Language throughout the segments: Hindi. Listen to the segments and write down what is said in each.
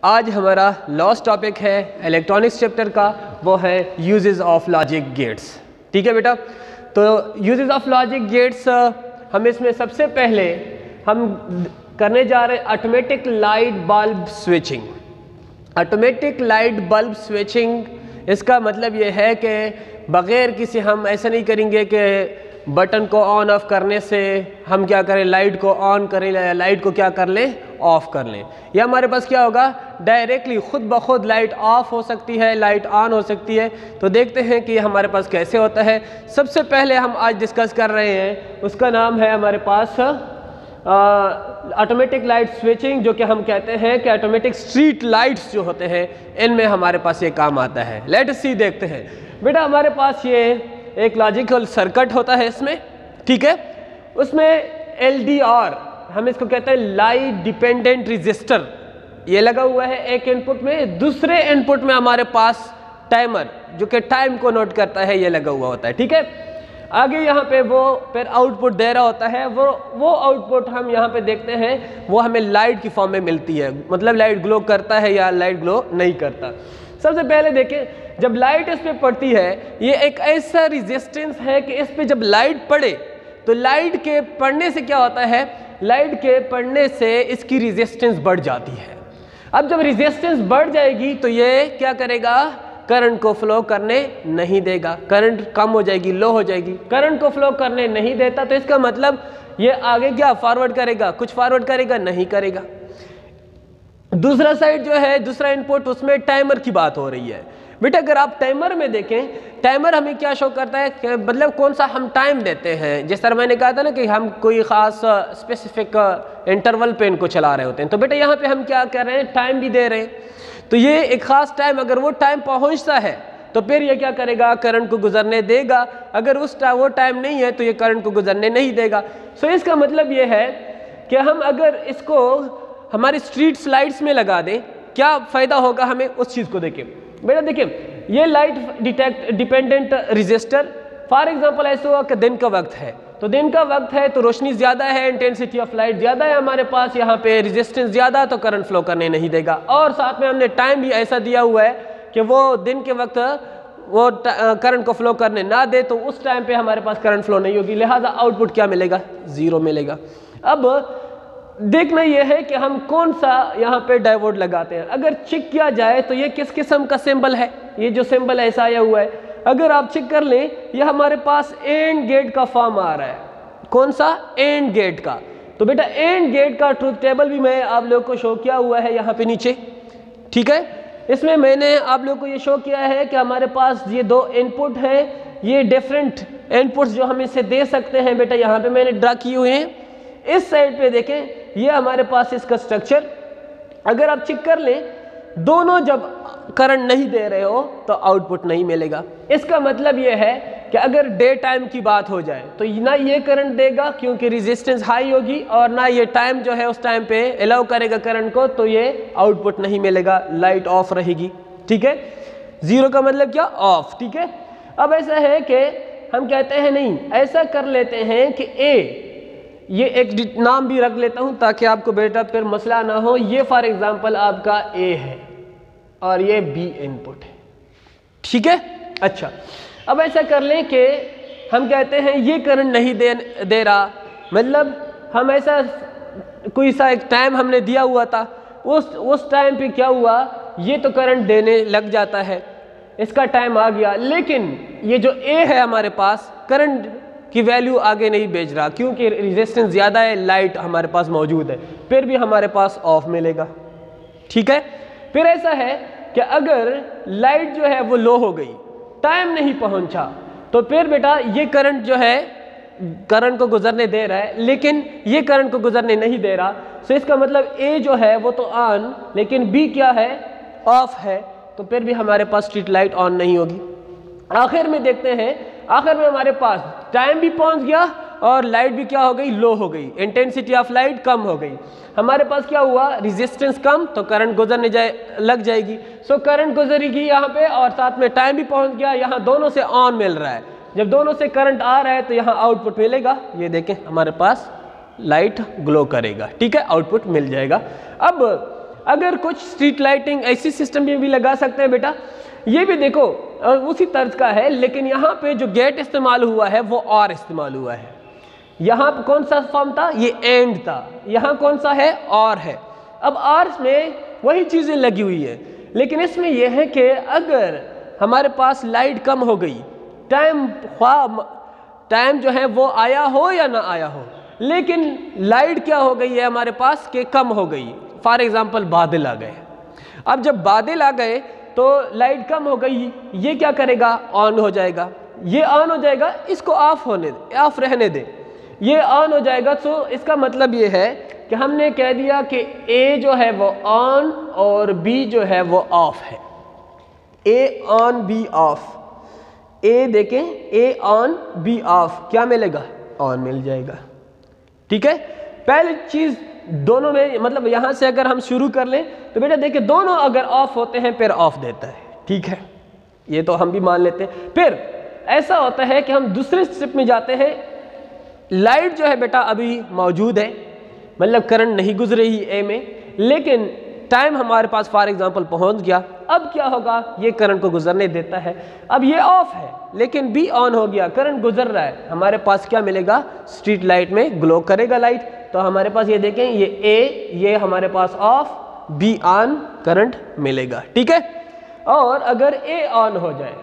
आज हमारा लास्ट टॉपिक है इलेक्ट्रॉनिक्स चैप्टर का, वो है यूजेस ऑफ लॉजिक गेट्स। ठीक है बेटा, तो यूजेस ऑफ लॉजिक गेट्स हम इसमें सबसे पहले हम करने जा रहे हैं automatic light bulb switching. Automatic light bulb switching इसका मतलब ये है कि बग़ैर किसी, हम ऐसा नहीं करेंगे कि बटन को ऑन ऑफ करने से हम क्या करें, लाइट को ऑन करें या लाइट को क्या कर लें, ऑफ कर लें। या हमारे पास क्या होगा, डायरेक्टली खुद ब खुद लाइट ऑफ हो सकती है, लाइट ऑन हो सकती है। तो देखते हैं कि हमारे पास कैसे होता है। सबसे पहले हम आज डिस्कस कर रहे हैं, उसका नाम है हमारे पास ऑटोमेटिक लाइट स्विचिंग, जो कि हम कहते हैं कि ऑटोमेटिक स्ट्रीट लाइट्स जो होते हैं इनमें हमारे पास ये काम आता है। लेट अस सी, देखते हैं बेटा। हमारे पास ये एक लॉजिकल सर्किट होता है इसमें, ठीक है। उसमें LDR हम इसको कहते हैं, लाइट डिपेंडेंट रजिस्टर, ये लगा हुआ है एक इनपुट में। दूसरे इनपुट में हमारे पास टाइमर जो कि टाइम को नोट करता है, ये लगा हुआ होता है, ठीक है। आगे यहाँ पे वो फिर आउटपुट दे रहा होता है, वो आउटपुट हम यहाँ पे देखते हैं, वो हमें लाइट की फॉर्म में मिलती है, मतलब लाइट ग्लो करता है या लाइट ग्लो नहीं करता। सबसे पहले देखें, जब लाइट इस पे पड़ती है, ये एक ऐसा रेजिस्टेंस है कि इस पे जब लाइट पड़े तो लाइट के पड़ने से क्या होता है, लाइट के पड़ने से इसकी रेजिस्टेंस बढ़ जाती है। अब जब रेजिस्टेंस बढ़ जाएगी तो ये क्या करेगा, करंट को फ्लो करने नहीं देगा, करंट कम हो जाएगी, लो हो जाएगी। करंट को फ्लो करने नहीं देता तो इसका मतलब ये आगे क्या फॉरवर्ड करेगा, कुछ फॉरवर्ड करेगा नहीं करेगा। दूसरा साइड जो है, दूसरा इनपुट, उसमें टाइमर की बात हो रही है। बेटा अगर आप टाइमर में देखें, टाइमर हमें क्या शो करता है कि मतलब कौन सा हम टाइम देते हैं। जिस तरह मैंने कहा था ना कि हम कोई ख़ास स्पेसिफिक इंटरवल पे इनको चला रहे होते हैं, तो बेटा यहाँ पे हम क्या कर रहे हैं, टाइम भी दे रहे हैं। तो ये एक ख़ास टाइम, अगर वो टाइम पहुँचता है तो फिर ये क्या करेगा, करंट को गुजरने देगा। अगर वो टाइम नहीं है तो ये करंट को गुजरने नहीं देगा। सो इसका मतलब ये है कि हम अगर इसको हमारी स्ट्रीट लाइट्स में लगा दें, क्या फ़ायदा होगा हमें, उस चीज़ को देखें। बेटा देखिए, ये light dependent register, for example ऐसा हुआ कि दिन का वक्त है, तो दिन का वक्त है तो रोशनी ज़्यादा है, इंटेंसिटी ऑफ लाइट ज़्यादा है हमारे पास, यहाँ पे रेजिस्टेंस ज़्यादा, तो करंट फ्लो करने नहीं देगा। और साथ में हमने टाइम भी ऐसा दिया हुआ है कि वो दिन के वक्त वो करंट को फ्लो करने ना दे, तो उस टाइम पे हमारे पास करंट फ्लो नहीं होगी, लिहाजा आउटपुट क्या मिलेगा, ज़ीरो मिलेगा। अब देखना यह है कि हम कौन सा यहाँ पे डायोड लगाते हैं। अगर चेक किया जाए तो ये किस किस्म का सिंबल है, ये जो सिंबल ऐसा आया हुआ है, अगर आप चेक कर लें, ये हमारे पास एंड गेट का फॉर्म आ रहा है। कौन सा, एंड गेट का। तो बेटा एंड गेट का ट्रूथ टेबल भी मैं आप लोगों को शो किया हुआ है यहाँ पे नीचे, ठीक है। इसमें मैंने आप लोगों को ये शो किया है कि हमारे पास ये दो इनपुट हैं, ये डिफरेंट इनपुट्स जो हम इसे दे सकते हैं, बेटा यहाँ पे मैंने ड्रा किए हुए हैं। इस साइड पे देखें, ये हमारे पास इसका स्ट्रक्चर, अगर आप चेक कर लें, दोनों जब करंट नहीं दे रहे हो तो आउटपुट नहीं मिलेगा। इसका मतलब ये है कि अगर डे टाइम की बात हो जाए तो ना ये करंट देगा क्योंकि रेजिस्टेंस हाई होगी, और ना ये टाइम जो है उस टाइम पे अलाउ करेगा करंट को, तो ये आउटपुट नहीं मिलेगा, लाइट ऑफ रहेगी, ठीक है। जीरो का मतलब क्या, ऑफ, ठीक है। अब ऐसा है कि हम कहते हैं नहीं, ऐसा कर लेते हैं कि ए, ये एक नाम भी रख लेता हूं ताकि आपको बेटा फिर मसला ना हो। ये फॉर एग्जांपल आपका ए है और ये बी इनपुट है, ठीक है। अच्छा, अब ऐसा कर लें कि हम कहते हैं ये करंट नहीं दे रहा, मतलब हम ऐसा कोई सा एक टाइम हमने दिया हुआ था, उस टाइम पे क्या हुआ, ये तो करंट देने लग जाता है, इसका टाइम आ गया, लेकिन ये जो ए है हमारे पास करंट की वैल्यू आगे नहीं भेज रहा क्योंकि रेजिस्टेंस ज़्यादा है, लाइट हमारे पास मौजूद है, फिर भी हमारे पास ऑफ मिलेगा, ठीक है। फिर ऐसा है कि अगर लाइट जो है वो लो हो गई, टाइम नहीं पहुंचा, तो फिर बेटा ये करंट जो है करंट को गुजरने दे रहा है, लेकिन ये करंट को गुजरने नहीं दे रहा। सो इसका मतलब ए जो है वो तो ऑन, लेकिन बी क्या है, ऑफ है, तो फिर भी हमारे पास स्ट्रीट लाइट ऑन नहीं होगी। आखिर में देखते हैं, आखिर में हमारे पास टाइम भी पहुंच गया और लाइट भी क्या हो गई, लो हो गई, इंटेंसिटी ऑफ लाइट कम हो गई। हमारे पास क्या हुआ, रेजिस्टेंस कम, तो करंट गुजरने लग जाएगी। सो करंट गुजरेगी यहाँ पे और साथ में टाइम भी पहुंच गया, यहाँ दोनों से ऑन मिल रहा है। जब दोनों से करंट आ रहा है तो यहाँ आउटपुट मिलेगा, ये देखें हमारे पास लाइट ग्लो करेगा, ठीक है, आउटपुट मिल जाएगा। अब अगर कुछ स्ट्रीट लाइटिंग ऐसी सिस्टम में भी लगा सकते हैं बेटा, ये भी देखो उसी तर्ज का है, लेकिन यहाँ पे जो गेट इस्तेमाल हुआ है वो और इस्तेमाल हुआ है। यहाँ पे कौन सा फॉर्म था, ये एंड था, यहाँ कौन सा है, और है। अब और में वही चीज़ें लगी हुई है, लेकिन इसमें यह है कि अगर हमारे पास लाइट कम हो गई, टाइम जो है वो आया हो या ना आया हो, लेकिन लाइट क्या हो गई है हमारे पास कि कम हो गई। फॉर एग्जांपल बादल आ गए, अब जब बादल आ गए तो लाइट कम हो गई, ये क्या करेगा, ऑन हो जाएगा, ये ऑन हो जाएगा, इसको ऑफ होने दे, ऑफ रहने दे, ये ऑन हो जाएगा। तो इसका मतलब ये है कि हमने कह दिया कि ए जो है वो ऑन और बी जो है वो ऑफ है। ए ऑन बी ऑफ, ए देखें, ए ऑन बी ऑफ, क्या मिलेगा, ऑन मिल जाएगा। ठीक है, पहली चीज दोनों में, मतलब यहां से अगर हम शुरू कर लें तो बेटा देखिए दोनों अगर ऑफ होते हैं फिर ऑफ देता है। ठीक है, ये तो हम भी मान लेते हैं। फिर ऐसा होता है कि हम दूसरे स्टेप में जाते हैं, लाइट जो है बेटा अभी मौजूद है, मतलब करंट नहीं गुजर रही ए में, लेकिन टाइम हमारे पास फॉर एग्जांपल पहुंच गया। अब क्या होगा, ये करंट को गुजरने देता है। अब ये ऑफ है लेकिन बी ऑन हो गया, करंट गुजर रहा है, हमारे पास क्या मिलेगा, स्ट्रीट लाइट में ग्लो करेगा लाइट। तो हमारे पास ये देखें, ये ए, ये हमारे पास ऑफ, बी ऑन, करंट मिलेगा। ठीक है, और अगर ए ऑन हो जाए,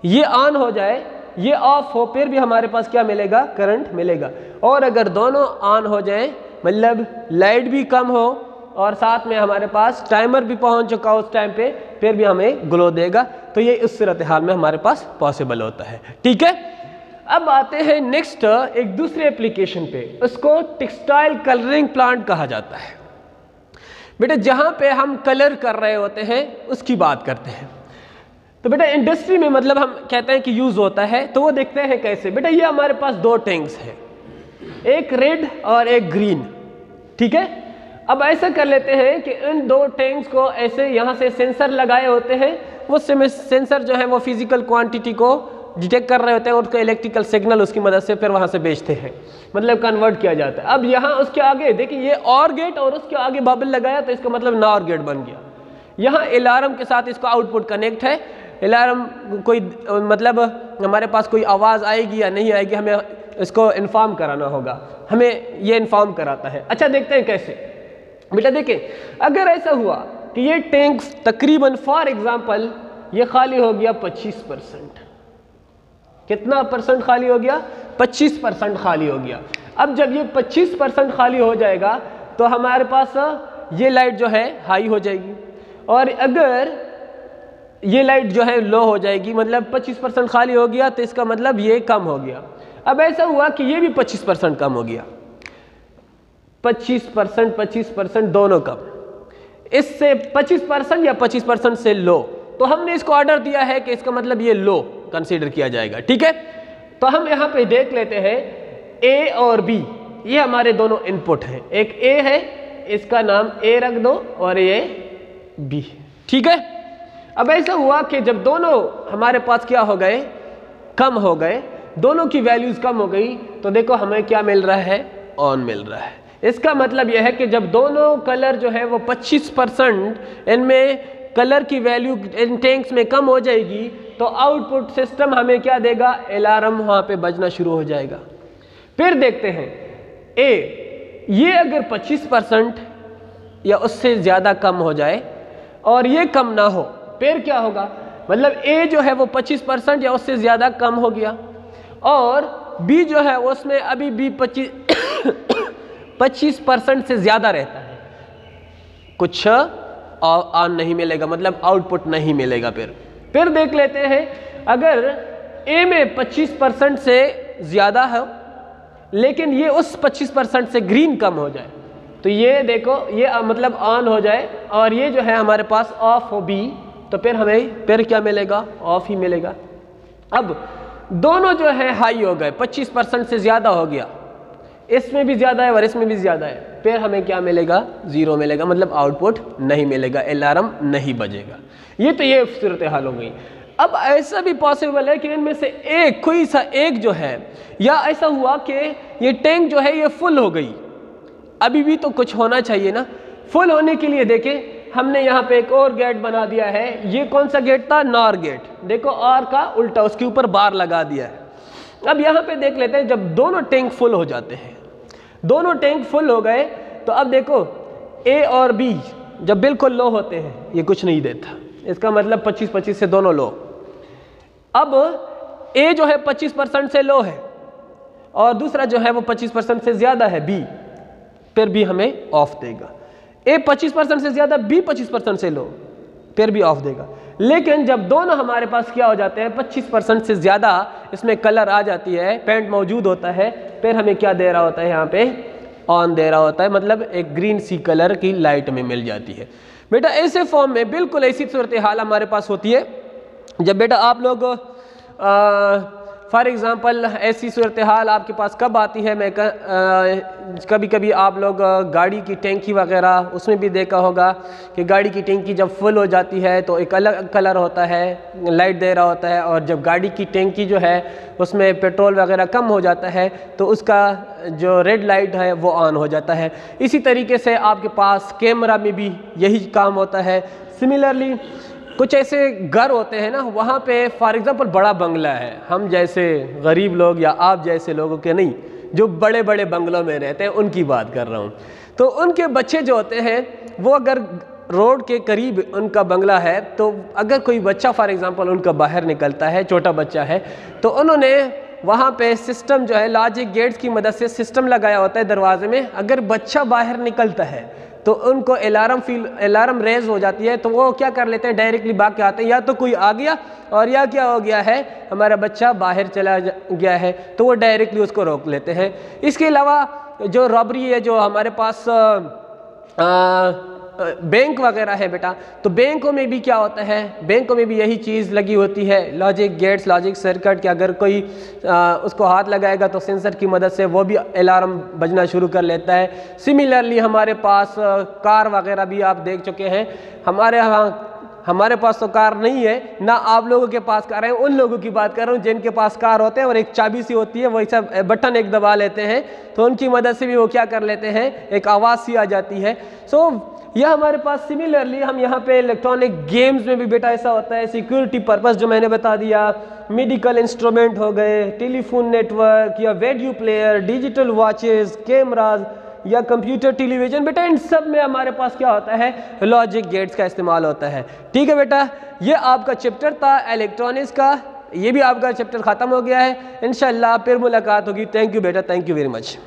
ये ऑन हो जाए, ये ऑफ हो, फिर भी हमारे पास क्या मिलेगा, करंट मिलेगा। और अगर दोनों ऑन हो जाए, मतलब लाइट भी कम हो और साथ में हमारे पास टाइमर भी पहुंच चुका हो उस टाइम पे, फिर भी हमें ग्लो देगा। तो ये इस सूरत हाल में हमारे पास पॉसिबल होता है। ठीक है, अब आते हैं नेक्स्ट एक दूसरे एप्लीकेशन पे, उसको टेक्सटाइल कलरिंग प्लांट कहा जाता है। बेटा जहां पे हम कलर कर रहे होते हैं उसकी बात करते हैं। तो बेटा इंडस्ट्री में मतलब हम कहते हैं कि यूज होता है, तो वो देखते हैं कैसे। बेटा ये हमारे पास दो टैंक्स हैं, एक रेड और एक ग्रीन। ठीक है, अब ऐसा कर लेते हैं कि इन दो टैंक्स को ऐसे यहाँ से सेंसर लगाए होते हैं, वो सेंसर जो है वो फिजिकल क्वांटिटी को डिटेक्ट कर रहे होते हैं और उसको इलेक्ट्रिकल सिग्नल उसकी मदद से फिर वहाँ से भेजते हैं, मतलब कन्वर्ट किया जाता है। अब यहाँ उसके आगे देखिए ये और गेट और उसके आगे बबल लगाया, तो इसका मतलब नॉर गेट बन गया। यहाँ अलार्म के साथ इसका आउटपुट कनेक्ट है। अलार्म कोई मतलब हमारे पास कोई आवाज़ आएगी या नहीं आएगी, हमें इसको इन्फॉर्म कराना होगा, हमें ये इन्फॉर्म कराता है। अच्छा देखते हैं कैसे। बेटा देखिए, अगर ऐसा हुआ कि ये टैंक तकरीबन फॉर एग्जांपल ये खाली हो गया 25%, कितना परसेंट खाली हो गया, 25% खाली हो गया। अब जब ये 25% खाली हो जाएगा तो हमारे पास ये लाइट जो है हाई हो जाएगी, और अगर ये लाइट जो है लो हो जाएगी, मतलब 25% खाली हो गया तो इसका मतलब ये कम हो गया। अब ऐसा हुआ कि ये भी 25% कम हो गया, 25% दोनों कम, इससे 25% या 25% से लो, तो हमने इसको ऑर्डर दिया है कि इसका मतलब ये लो कंसीडर किया जाएगा। ठीक है, तो हम यहाँ पे देख लेते हैं ए और बी, ये हमारे दोनों इनपुट हैं। एक ए है, इसका नाम ए रख दो, और ये बी। ठीक है, अब ऐसा हुआ कि जब दोनों हमारे पास क्या हो गए, कम हो गए, दोनों की वैल्यूज कम हो गई, तो देखो हमें क्या मिल रहा है, ऑन मिल रहा है। इसका मतलब यह है कि जब दोनों कलर जो है वो 25% इनमें कलर की वैल्यू इन टैंक्स में कम हो जाएगी, तो आउटपुट सिस्टम हमें क्या देगा, अलार्म वहाँ पे बजना शुरू हो जाएगा। फिर देखते हैं ए, ये अगर 25% या उससे ज़्यादा कम हो जाए और ये कम ना हो, फिर क्या होगा, मतलब ए जो है वो 25% या उससे ज़्यादा कम हो गया, और बी जो है उसमें अभी भी 25% से ज़्यादा रहता है, कुछ ऑन नहीं मिलेगा, मतलब आउटपुट नहीं मिलेगा। फिर देख लेते हैं, अगर ए में 25% से ज़्यादा है लेकिन ये उस 25% से ग्रीन कम हो जाए, तो ये देखो ये मतलब ऑन हो जाए, और ये जो है हमारे पास ऑफ हो बी, तो फिर हमें फिर क्या मिलेगा, ऑफ ही मिलेगा। अब दोनों जो है हाई हो गए, 25% से ज़्यादा हो गया, इसमें भी ज़्यादा है और इसमें भी ज़्यादा है, फिर हमें क्या मिलेगा, ज़ीरो मिलेगा, मतलब आउटपुट नहीं मिलेगा, अलार्म नहीं बजेगा। ये सूरत हाल हो गई। अब ऐसा भी पॉसिबल है कि इनमें से एक, कोई सा एक जो है, या ऐसा हुआ कि ये टैंक जो है ये फुल हो गई, अभी भी तो कुछ होना चाहिए ना, फुल होने के लिए देखें हमने यहाँ पे एक और गेट बना दिया है। ये कौन सा गेट था? NOR gate. देखो और का उल्टा, उसके ऊपर बार लगा दिया है। अब यहाँ पे देख लेते हैं, जब दोनों टैंक फुल हो जाते हैं, दोनों टैंक फुल हो गए तो अब देखो ए और बी जब बिल्कुल लो होते हैं ये कुछ नहीं देता, इसका मतलब 25-25 से दोनों लो। अब ए जो है 25% से लो है और दूसरा जो है वो 25% से ज़्यादा है बी, फिर भी हमें ऑफ देगा। ए 25% से ज़्यादा, बी 25% से लो, फिर भी ऑफ देगा। लेकिन जब दोनों हमारे पास क्या हो जाते हैं 25% से ज़्यादा, इसमें कलर आ जाती है, पेंट मौजूद होता है, फिर हमें क्या दे रहा होता है यहाँ पे? ऑन दे रहा होता है, मतलब एक ग्रीन सी कलर की लाइट में मिल जाती है। बेटा ऐसे फॉर्म में बिल्कुल ऐसी सूरत हाल हमारे पास होती है जब बेटा आप लोग फॉर एग्ज़ाम्पल ऐसी सूरत हाल आपके पास कब आती है? मैं कभी कभी आप लोग गाड़ी की टैंकी वगैरह उसमें भी देखा होगा कि गाड़ी की टैंकी जब फुल हो जाती है तो एक अलग कलर होता है, लाइट दे रहा होता है, और जब गाड़ी की टैंकी जो है उसमें पेट्रोल वगैरह कम हो जाता है तो उसका जो रेड लाइट है वो ऑन हो जाता है। इसी तरीके से आपके पास कैमरा में भी यही काम होता है। सिमिलरली कुछ ऐसे घर होते हैं ना, वहाँ पे फॉर एग्ज़ाम्पल बड़ा बंगला है, हम जैसे गरीब लोग या आप जैसे लोगों के नहीं, जो बड़े बड़े बंगलों में रहते हैं उनकी बात कर रहा हूँ, तो उनके बच्चे जो होते हैं वो अगर रोड के करीब उनका बंगला है तो अगर कोई बच्चा फॉर एग्ज़ाम्पल उनका बाहर निकलता है, छोटा बच्चा है, तो उन्होंने वहाँ पे सिस्टम जो है लॉजिक गेट्स की मदद से सिस्टम लगाया होता है दरवाजे में। अगर बच्चा बाहर निकलता है तो उनको अलार्म रेज हो जाती है, तो वो क्या कर लेते हैं, डायरेक्टली भाग के आते हैं, या तो कोई आ गया और या क्या हो गया है हमारा बच्चा बाहर चला गया है, तो वो डायरेक्टली उसको रोक लेते हैं। इसके अलावा जो रॉबरी है, जो हमारे पास बैंक वगैरह है बेटा, तो बैंकों में भी क्या होता है, बैंकों में भी यही चीज़ लगी होती है, लॉजिक गेट्स, लॉजिक सर्किट, कि अगर कोई उसको हाथ लगाएगा तो सेंसर की मदद से वो भी अलार्म बजना शुरू कर लेता है। सिमिलरली हमारे पास कार वगैरह भी आप देख चुके हैं। हमारे पास तो कार नहीं है ना, आप लोगों के पास कार है, उन लोगों की बात कर रहा हूँ जिनके पास कार होते हैं और एक चाबी सी होती है, वही सब बटन एक दबा लेते हैं तो उनकी मदद से भी वो क्या कर लेते हैं, एक आवाज़ सी आ जाती है। यह हमारे पास सिमिलरली हम यहाँ पे इलेक्ट्रॉनिक गेम्स में भी बेटा ऐसा होता है, सिक्योरिटी पर्पस जो मैंने बता दिया, मेडिकल इंस्ट्रूमेंट हो गए, टेलीफोन नेटवर्क या video player, digital watches, cameras या कंप्यूटर, टेलीविजन, बेटा इन सब में हमारे पास क्या होता है, लॉजिक गेट्स का इस्तेमाल होता है। ठीक है बेटा, ये आपका चैप्टर था इलेक्ट्रॉनिक्स का, ये भी आपका चैप्टर ख़त्म हो गया है। इंशाल्लाह फिर मुलाकात होगी। थैंक यू बेटा, थैंक यू वेरी मच।